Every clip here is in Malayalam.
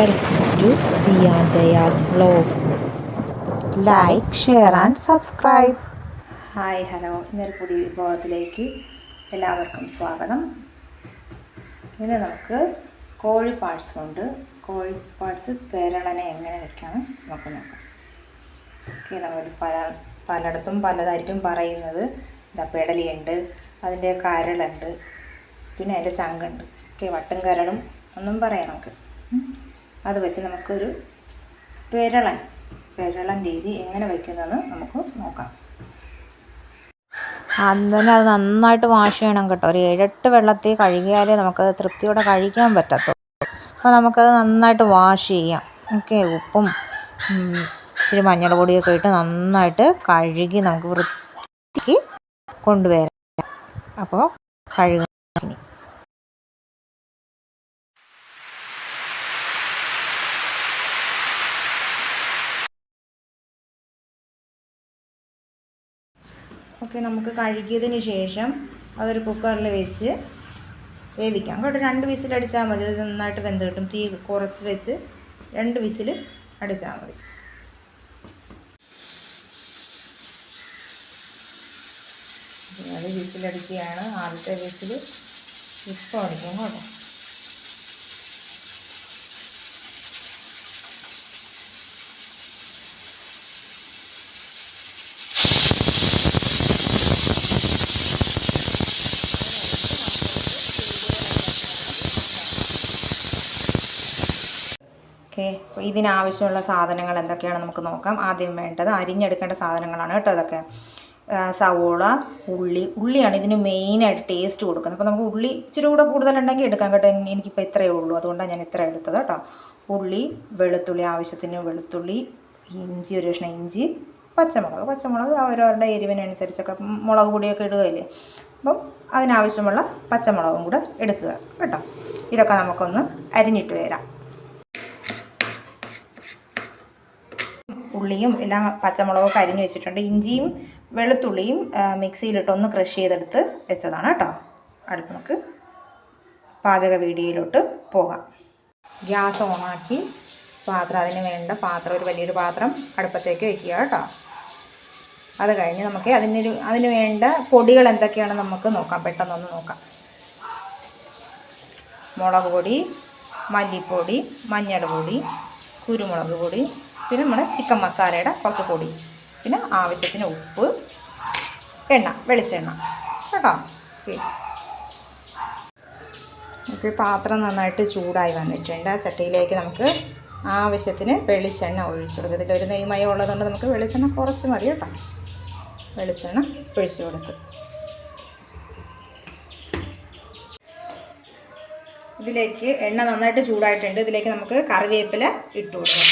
Welcome to Diya Daya's vlog. Like, share and subscribe. Hi hello, ഇന്നൊരു പുതിയ വിഭവത്തിലേക്ക് എല്ലാവർക്കും സ്വാഗതം. ഇന്ന് നമുക്ക് കോഴി പാർട്സ് കൊണ്ട് കോഴി പാർട്സ് പേരളനെ എങ്ങനെ വെക്കാമെന്ന് നമുക്ക് നോക്കാം. ഓക്കെ, നമ്മൾ പലയിടത്തും പലതായിരിക്കും പറയുന്നത്. ഇതാ പെടലിയുണ്ട്, അതിൻ്റെ കരളുണ്ട്, പിന്നെ അതിൻ്റെ ചങ്കുണ്ട്. ഓക്കെ, വട്ടും കരളും ഒന്നും പറയാം നമുക്ക്. അത് വെച്ച് നമുക്കൊരു പെരളൻ രീതി എങ്ങനെ വയ്ക്കുന്നതെന്ന് നമുക്ക് നോക്കാം. അന്നേരം അത് നന്നായിട്ട് വാഷ് ചെയ്യണം കേട്ടോ. ഒരു 7-8 വെള്ളത്തിൽ കഴുകിയാലേ നമുക്കത് തൃപ്തിയോടെ കഴിക്കാൻ പറ്റത്തുള്ളൂ. അപ്പോൾ നമുക്കത് നന്നായിട്ട് വാഷ് ചെയ്യാം. ഓക്കെ, ഉപ്പും ഇച്ചിരി മഞ്ഞൾ പൊടിയൊക്കെ ഇട്ട് നന്നായിട്ട് കഴുകി നമുക്ക് വൃത്തിക്ക് കൊണ്ടുവരാം. അപ്പോൾ കഴുകാം. ഓക്കെ, നമുക്ക് കഴുകിയതിന് ശേഷം അതൊരു കുക്കറിൽ വെച്ച് വേവിക്കാം കേട്ടോ. 2 വിസിൽ അടിച്ചാൽ മതി, അത് നന്നായിട്ട് വെന്ത് കിട്ടും. തീ കുറച്ച് വെച്ച് 2 വിസിൽ അടിച്ചാൽ മതി. അത് വിസിലടിക്കുകയാണ്. ആദ്യത്തെ വിസിൽ ഇപ്പോൾ അടിക്കും കേട്ടോ. ഓക്കെ, അപ്പോൾ ഇതിനാവശ്യമുള്ള സാധനങ്ങൾ എന്തൊക്കെയാണെന്ന് നമുക്ക് നോക്കാം. ആദ്യം വേണ്ടത് അരിഞ്ഞെടുക്കേണ്ട സാധനങ്ങളാണ് കേട്ടോ. അതൊക്കെ സവോള, ഉള്ളിയാണ് ഇതിന് മെയിനായിട്ട് ടേസ്റ്റ് കൊടുക്കുന്നത്. അപ്പോൾ നമുക്ക് ഉള്ളി ഇച്ചിരി കൂടെ കൂടുതലുണ്ടെങ്കിൽ എടുക്കാം കേട്ടോ. എനിക്കിപ്പോൾ ഇത്രയേ ഉള്ളൂ, അതുകൊണ്ടാണ് ഞാൻ ഇത്ര എടുത്തത് കേട്ടോ. ഉള്ളി, വെളുത്തുള്ളി, ആവശ്യത്തിന് വെളുത്തുള്ളി, ഇഞ്ചി, ഒരു കഷ്ണം ഇഞ്ചി, പച്ചമുളക് അവരവരുടെ എരിവിനനുസരിച്ചൊക്കെ മുളക് പൊടിയൊക്കെ ഇടുകയില്ലേ, അപ്പം അതിനാവശ്യമുള്ള പച്ചമുളകും കൂടെ എടുക്കുക കേട്ടോ. ഇതൊക്കെ നമുക്കൊന്ന് അരിഞ്ഞിട്ട് വരാം. ഉള്ളിയും എല്ലാം പച്ചമുളകൊക്കെ അരിഞ്ഞ് വെച്ചിട്ടുണ്ട്. ഇഞ്ചിയും വെളുത്തുള്ളിയും മിക്സിയിലിട്ടൊന്ന് ക്രഷ് ചെയ്തെടുത്ത് വെച്ചതാണ് കേട്ടോ. അടുത്ത് നമുക്ക് പാചക വീഡിയോയിലോട്ട് പോകാം. ഗ്യാസ് ഓണാക്കി അതിന് വേണ്ട പാത്രം, ഒരു വലിയൊരു പാത്രം അടുപ്പത്തേക്ക് വയ്ക്കുക കേട്ടോ. അത് കഴിഞ്ഞ് നമുക്ക് അതിന് വേണ്ട പൊടികൾ എന്തൊക്കെയാണെന്ന് നമുക്ക് നോക്കാം. പെട്ടെന്നൊന്ന് നോക്കാം. മുളക് പൊടി, മല്ലിപ്പൊടി, മഞ്ഞൾ പൊടി, കുരുമുളക് പൊടി, പിന്നെ നമ്മുടെ ചിക്കൻ മസാലയുടെ കുറച്ച് പൊടി, പിന്നെ ആവശ്യത്തിന് ഉപ്പ്, വെളിച്ചെണ്ണ കേട്ടോ. ഓക്കെ, പാത്രം നന്നായിട്ട് ചൂടായി വന്നിട്ടുണ്ട്. ആ ചട്ടിയിലേക്ക് നമുക്ക് ആവശ്യത്തിന് വെളിച്ചെണ്ണ ഒഴിച്ചു കൊടുക്കുക. ഇതിലൊരു നെയ്മയം ഉള്ളതുകൊണ്ട് നമുക്ക് വെളിച്ചെണ്ണ കുറച്ച് മതി കേട്ടോ. വെളിച്ചെണ്ണ ഒഴിച്ചു കൊടുത്ത് ഇതിലേക്ക് എണ്ണ നന്നായിട്ട് ചൂടായിട്ടുണ്ട്. ഇതിലേക്ക് നമുക്ക് കറിവേപ്പില ഇട്ട് കൊടുക്കാം.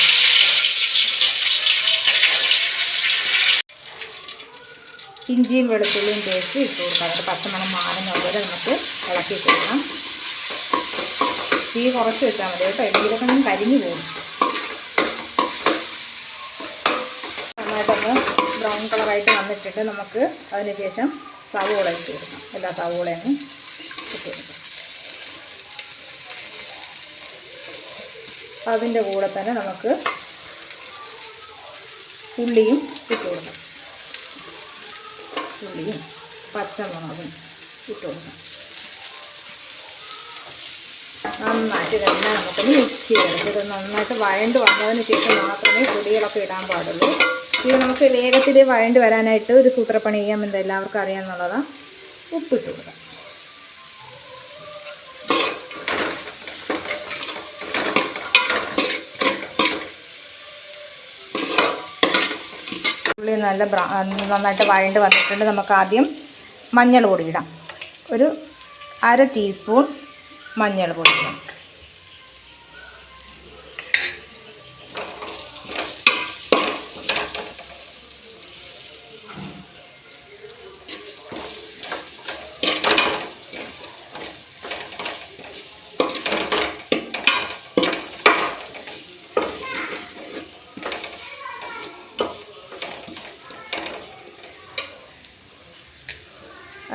ഇഞ്ചിയും വെളുത്തുള്ളിയും പേസ്റ്റ് ഇട്ട് കൊടുക്കാം. അതിൻ്റെ പച്ചമണം മാറുന്നതുപോലെ നമുക്ക് ഇളക്കി കൊടുക്കാം. തീ കുറച്ച് വെച്ചാൽ മതി കേട്ടോ, ഇതിലൊക്കെ ഞാൻ കരിഞ്ഞു പോകും. നന്നായിട്ടൊന്ന് ബ്രൗൺ കളറായിട്ട് വന്നിട്ടിട്ട് നമുക്ക് അതിന് ശേഷം സവോള ഇട്ട് കൊടുക്കാം. എല്ലാ സവോളയും ഇട്ട് കൊടുക്കാം. അതിൻ്റെ കൂടെ തന്നെ നമുക്ക് ഉള്ളിയും ഇട്ട് കൊടുക്കാം. ഉള്ളിയും പച്ചമുളകും ഇട്ട് കൊടുക്കാം. നന്നായിട്ട് തന്നെ നമുക്കൊന്ന് മിക്സ് ചെയ്തെടുക്കാം. ഇത് നന്നായിട്ട് വഴണ്ട് വന്നതിന് ശേഷം മാത്രമേ പൊടികളൊക്കെ ഇടാൻ പാടുള്ളൂ. ഇത് നമുക്ക് വേഗത്തിൽ വഴണ്ട് വരാനായിട്ട് ഒരു സൂത്രപ്പണി ചെയ്യാൻ എന്താ എല്ലാവർക്കും അറിയാമെന്നുള്ളതാണ്. ഉപ്പിട്ട് കൊടുക്കാം. ഉള്ളി നന്നായിട്ട് വഴണ്ട് വന്നിട്ടുണ്ട്. നമുക്ക് ആദ്യം മഞ്ഞൾ പൊടി ഇടാം. ഒരു 1/2 ടീസ്പൂൺ മഞ്ഞൾ പൊടി ഇടാം.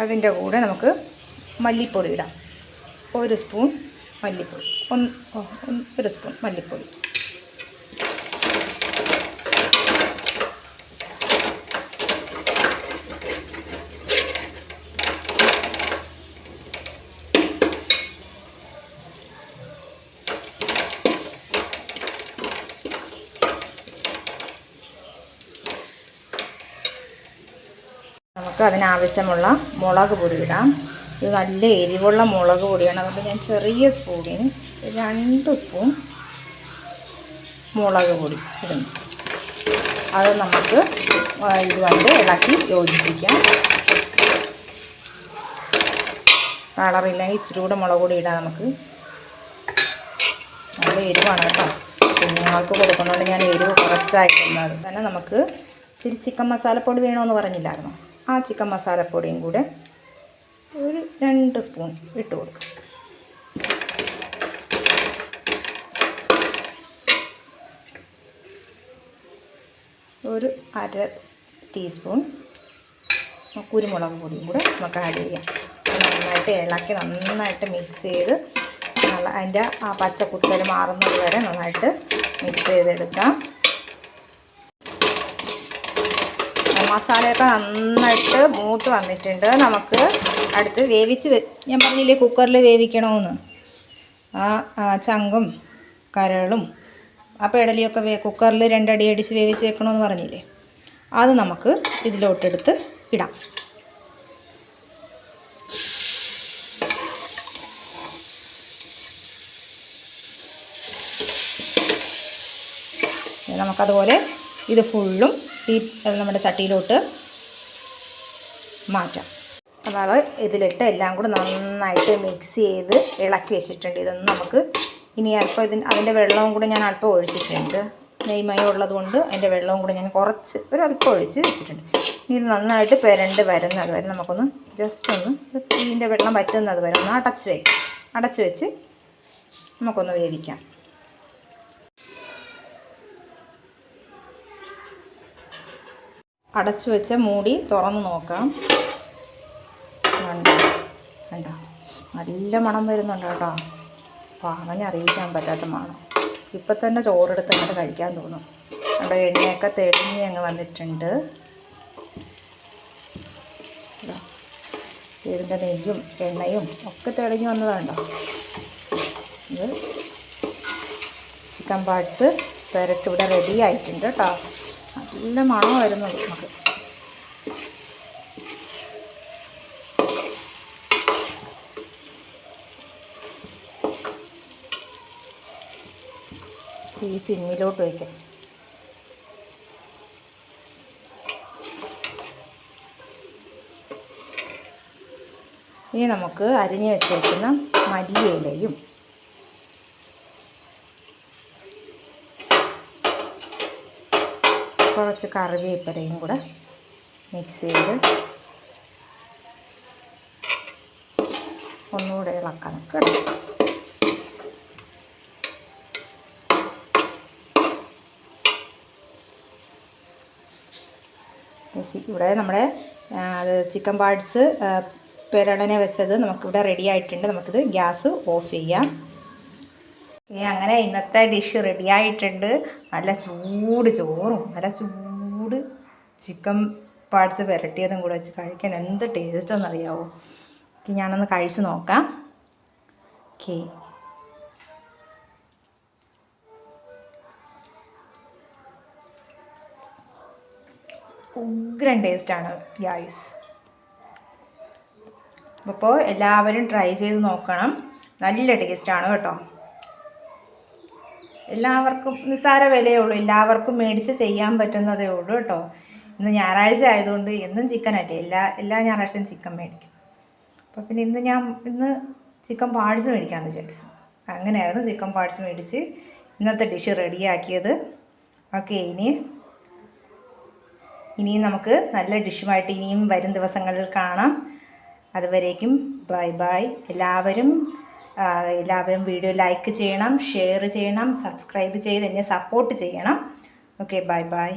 അതിൻ്റെ കൂടെ നമുക്ക് മല്ലിപ്പൊടി ഇടാം. 1 സ്പൂൺ മല്ലിപ്പൊടി, ഒരു സ്പൂൺ മല്ലിപ്പൊടി. നമുക്ക് അതിനാവശ്യമുള്ള മുളക് പൊടി ഇടാം. ഇത് നല്ല എരിവുള്ള മുളക് പൊടിയാണ്. അതുകൊണ്ട് ഞാൻ ചെറിയ സ്പൂണിന് 2 സ്പൂൺ മുളക് പൊടി ഇടുന്നു. അത് നമുക്ക് ഇതുകൊണ്ട് ഇളക്കി യോജിപ്പിക്കാം. കളറില്ലെങ്കിൽ ഇച്ചിരി കൂടെ മുളക് പൊടി ഇടാം. നമുക്ക് നല്ല എരിവാണ് കേട്ടോ. കുഞ്ഞുങ്ങൾക്ക് കൊടുക്കുന്നതുകൊണ്ട് ഞാൻ എരിവ് കുറച്ചായിട്ടുള്ളത് തന്നെ. നമുക്ക് ഇച്ചിരി ചിക്കൻ മസാലപ്പൊടി വേണമെന്ന് പറഞ്ഞില്ലായിരുന്നു. ആ ചിക്കൻ മസാലപ്പൊടിയും കൂടെ ഒരു 2 സ്പൂൺ ഇട്ട് കൊടുക്കാം. ഒരു 1/2 ടീസ്പൂൺ കുരുമുളക് പൊടിയും കൂടെ നമുക്ക് ആഡ് ചെയ്യാം. നന്നായിട്ട് ഇളക്കി നന്നായിട്ട് മിക്സ് ചെയ്ത് അതിൻ്റെ ആ പച്ച കുത്തൽ മാറുന്നത് വരെ നന്നായിട്ട് മിക്സ് ചെയ്തെടുക്കാം. മസാലയൊക്കെ നന്നായിട്ട് മൂത്ത് വന്നിട്ടുണ്ട്. നമുക്ക് അടുത്ത് ഞാൻ പറഞ്ഞില്ലേ കുക്കറിൽ വേവിക്കണമെന്ന്. ആ ചങ്കും കരളും ആ പെടലിയൊക്കെ കുക്കറിൽ 2 അടി അടിച്ച് വേവിച്ച് വെക്കണമെന്ന് പറഞ്ഞില്ലേ, അത് നമുക്ക് ഇതിലോട്ടെടുത്ത് ഇടാം. നമുക്കതുപോലെ ഇത് ഫുള്ളും നമ്മുടെ ചട്ടിയിലോട്ട് മാറ്റാം. അതാണ് ഇതിലിട്ട് എല്ലാം കൂടെ നന്നായിട്ട് മിക്സ് ചെയ്ത് ഇളക്കി വെച്ചിട്ടുണ്ട്. ഇതൊന്നും നമുക്ക് ഇനി അല്പം അതിൻ്റെ വെള്ളവും കൂടെ ഞാൻ അല്പം ഒഴിച്ചിട്ടുണ്ട്. നെയ്മയം ഉള്ളതുകൊണ്ട് അതിൻ്റെ വെള്ളവും കൂടെ ഞാൻ ഒരല്പം ഒഴിച്ച് വെച്ചിട്ടുണ്ട്. ഇത് നന്നായിട്ട് പുരണ്ട് വരുന്നത് വരെ നമുക്കൊന്ന് ജസ്റ്റ് ഒന്ന് ഇതിൻ്റെ വെള്ളം വറ്റുന്നത് വരെ ഒന്ന് അടച്ച് വെച്ച് നമുക്കൊന്ന് വേവിക്കാം. അടച്ചു വെച്ച മൂടി തുറന്ന് നോക്കാം. കണ്ടോ നല്ല മണം വരുന്നുണ്ട് കേട്ടോ. പറഞ്ഞറിയിക്കാൻ പറ്റാത്ത മണം. ഇപ്പം തന്നെ ചോറെടുത്ത് അങ്ങോട്ട് കഴിക്കാൻ തോന്നും. അവിടെ എണ്ണയൊക്കെ തെളിഞ്ഞ് അങ്ങ് വന്നിട്ടുണ്ട്. ഇതിൻ്റെ നെയ്യും എണ്ണയും ഒക്കെ തെളിഞ്ഞ് വന്നതുണ്ടോ. ഇത് ചിക്കൻ പാർട്സ് പെരട്ട് ഇവിടെ റെഡി ആയിട്ടുണ്ട് കേട്ടോ. നല്ല മണമായിരുന്നു നമുക്ക്. ഈ സിമ്മിലോട്ട് വയ്ക്കാം. ഇനി നമുക്ക് അരിഞ്ഞ് വെച്ചേക്കുന്ന മല്ലിയിലയും കുറച്ച് കറിവേപ്പിലയും കൂടെ മിക്സ് ചെയ്ത് ഒന്നുകൂടെ ഇളക്കാൻ കേട്ടോ. ഇവിടെ നമ്മുടെ ചിക്കൻ പാർട്സ് പെരളനെ വെച്ചത് നമുക്കിവിടെ റെഡി ആയിട്ടുണ്ട്. നമുക്കിത് ഗ്യാസ് ഓഫ് ചെയ്യാം. അങ്ങനെ ഇന്നത്തെ ഡിഷ് റെഡി ആയിട്ടുണ്ട്. നല്ല ചൂട് ചോറും നല്ല ചൂട് ചിക്കൻ പാർട്സ് പുരട്ടിയതും കൂടെ വെച്ച് കഴിക്കാൻ എന്ത് ടേസ്റ്റെന്നറിയാവോ. ഞാനൊന്ന് കഴിച്ച് നോക്കാം. ഓക്കെ, ഉഗ്രൻ ടേസ്റ്റാണ് ഗായ്സ്. അപ്പോൾ എല്ലാവരും ട്രൈ ചെയ്ത് നോക്കണം. നല്ല ടേസ്റ്റാണ് കേട്ടോ. എല്ലാവർക്കും നിസ്സാര വിലയേ ഉള്ളൂ. എല്ലാവർക്കും മേടിച്ച് ചെയ്യാൻ പറ്റുന്നതേ ഉള്ളൂ കേട്ടോ. ഇന്ന് ഞായറാഴ്ച ആയതുകൊണ്ട് എന്നും ചിക്കനല്ലേ, എല്ലാ ഞായറാഴ്ചയും ചിക്കൻ മേടിക്കും. അപ്പോൾ പിന്നെ ഇന്ന് ചിക്കൻ പാർട്സ് മേടിക്കാമെന്ന് വിചാരിച്ചു. അങ്ങനെയായിരുന്നു ചിക്കൻ പാർട്സ് മേടിച്ച് ഇന്നത്തെ ഡിഷ് റെഡിയാക്കിയത്. ഓക്കെ, ഇനിയും നമുക്ക് നല്ല ഡിഷുമായിട്ട് ഇനിയും വരും ദിവസങ്ങളിൽ കാണാം. അതുവരേക്കും ബൈ ബൈ. എല്ലാവരും വീഡിയോ ലൈക്ക് ചെയ്യണം, ഷെയർ ചെയ്യണം, സബ്സ്ക്രൈബ് ചെയ്ത് എന്നെ സപ്പോർട്ട് ചെയ്യണം. Okay, bye bye.